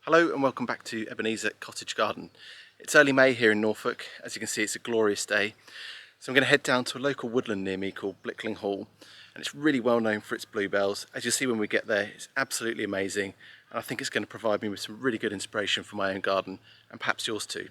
Hello and welcome back to Ebenezer Cottage Garden. It's early May here in Norfolk. As you can see, it's a glorious day. So I'm going to head down to a local woodland near me called Blickling Hall, and it's really well known for its bluebells. As you'll see when we get there, it's absolutely amazing, and I think it's going to provide me with some really good inspiration for my own garden, and perhaps yours too.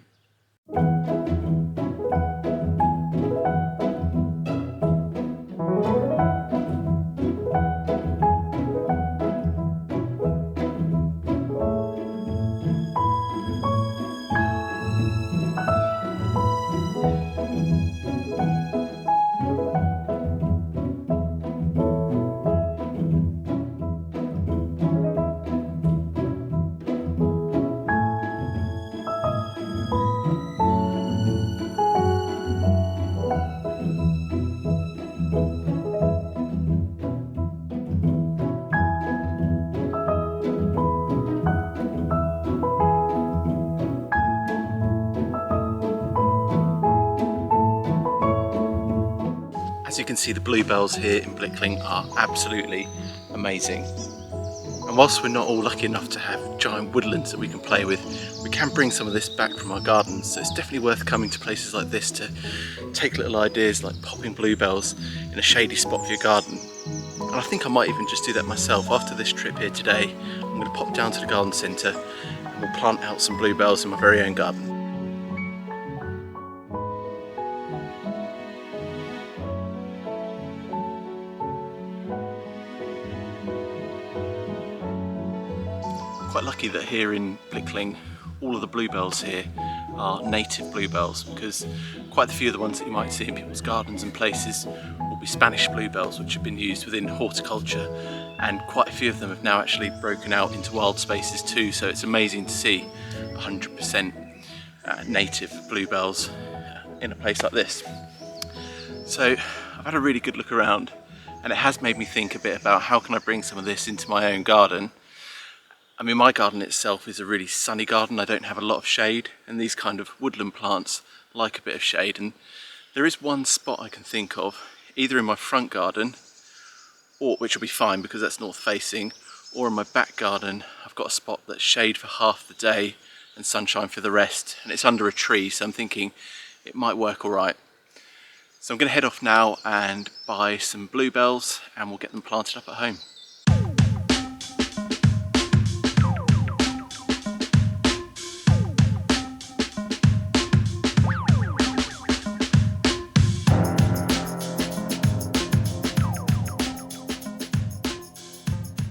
As you can see, the bluebells here in Blickling are absolutely amazing. And whilst we're not all lucky enough to have giant woodlands that we can play with, we can bring some of this back from our gardens. So it's definitely worth coming to places like this to take little ideas like popping bluebells in a shady spot for your garden. And I think I might even just do that myself. After this trip here today, I'm going to pop down to the garden centre and we'll plant out some bluebells in my very own garden. Quite lucky that here in Blickling all of the bluebells here are native bluebells, because quite a few of the ones that you might see in people's gardens and places will be Spanish bluebells which have been used within horticulture, and quite a few of them have now actually broken out into wild spaces too, so it's amazing to see 100% native bluebells in a place like this. So I've had a really good look around and it has made me think a bit about how can I bring some of this into my own garden. I mean, my garden itself is a really sunny garden. I don't have a lot of shade, and these kind of woodland plants like a bit of shade. And there is one spot I can think of, either in my front garden, or which will be fine because that's north facing, or in my back garden. I've got a spot that's shade for half the day and sunshine for the rest, and it's under a tree, so I'm thinking it might work all right. So I'm going to head off now and buy some bluebells, and we'll get them planted up at home.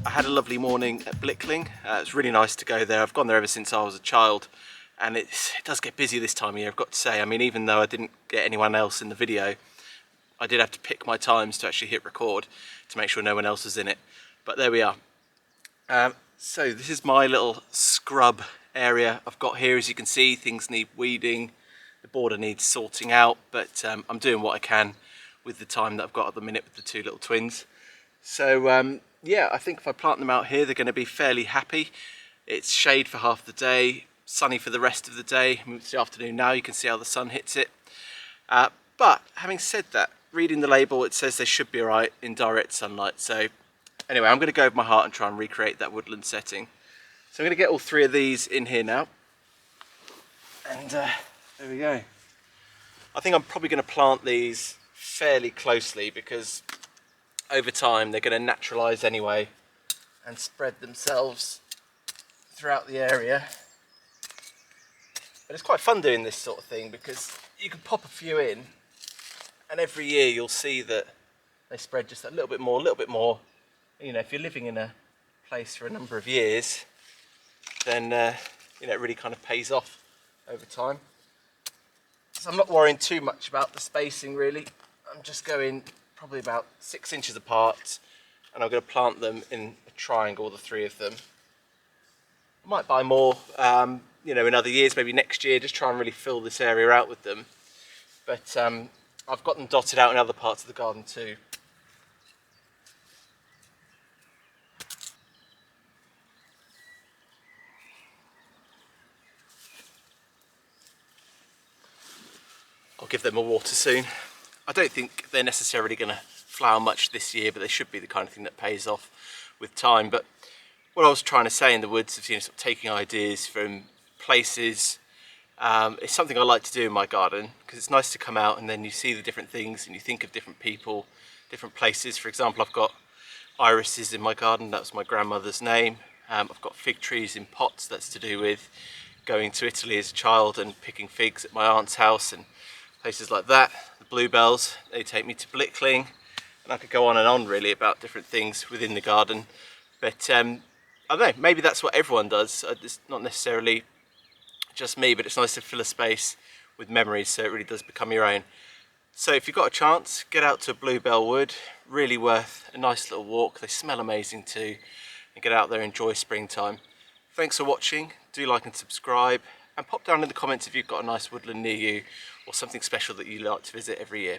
I had a lovely morning at Blickling. It's really nice to go there. I've gone there ever since I was a child, and it does get busy this time of year, I've got to say. I mean, even though I didn't get anyone else in the video, I did have to pick my times to actually hit record to make sure no one else was in it. But there we are. So this is my little scrub area I've got here. As you can see, things need weeding, the border needs sorting out, but I'm doing what I can with the time that I've got at the minute with the two little twins. So yeah, I think if I plant them out here, they're going to be fairly happy. It's shade for half the day, sunny for the rest of the day. It's the afternoon now, you can see how the sun hits it. But having said that, reading the label, it says they should be alright in direct sunlight. So anyway, I'm going to go with my heart and try and recreate that woodland setting. So I'm going to get all three of these in here now. And there we go. I think I'm probably going to plant these fairly closely because over time they're going to naturalise anyway and spread themselves throughout the area. But it's quite fun doing this sort of thing because you can pop a few in and every year you'll see that they spread just a little bit more, You know, if you're living in a place for a number of years, then you know, it really kind of pays off over time. So I'm not worrying too much about the spacing really. I'm just going probably about 6 inches apart, and I'm going to plant them in a triangle, the three of them. I might buy more, you know, in other years, maybe next year, just try and really fill this area out with them. But I've got them dotted out in other parts of the garden too. I'll give them a water soon. I don't think they're necessarily going to flower much this year, but they should be the kind of thing that pays off with time. But what I was trying to say in the woods of, sort of taking ideas from places. It's something I like to do in my garden because it's nice to come out and then you see the different things and you think of different people, different places. For example, I've got irises in my garden, that was my grandmother's name. I've got fig trees in pots, that's to do with going to Italy as a child and picking figs at my aunt's house and places like that. The bluebells, they take me to Blickling, and I could go on and on really about different things within the garden. But I don't know, maybe that's what everyone does. It's not necessarily just me, but it's nice to fill a space with memories so it really does become your own. So if you've got a chance, get out to Bluebell Wood, really worth a nice little walk. They smell amazing too, and get out there and enjoy springtime. Thanks for watching, do like and subscribe, and pop down in the comments if you've got a nice woodland near you or something special that you like to visit every year.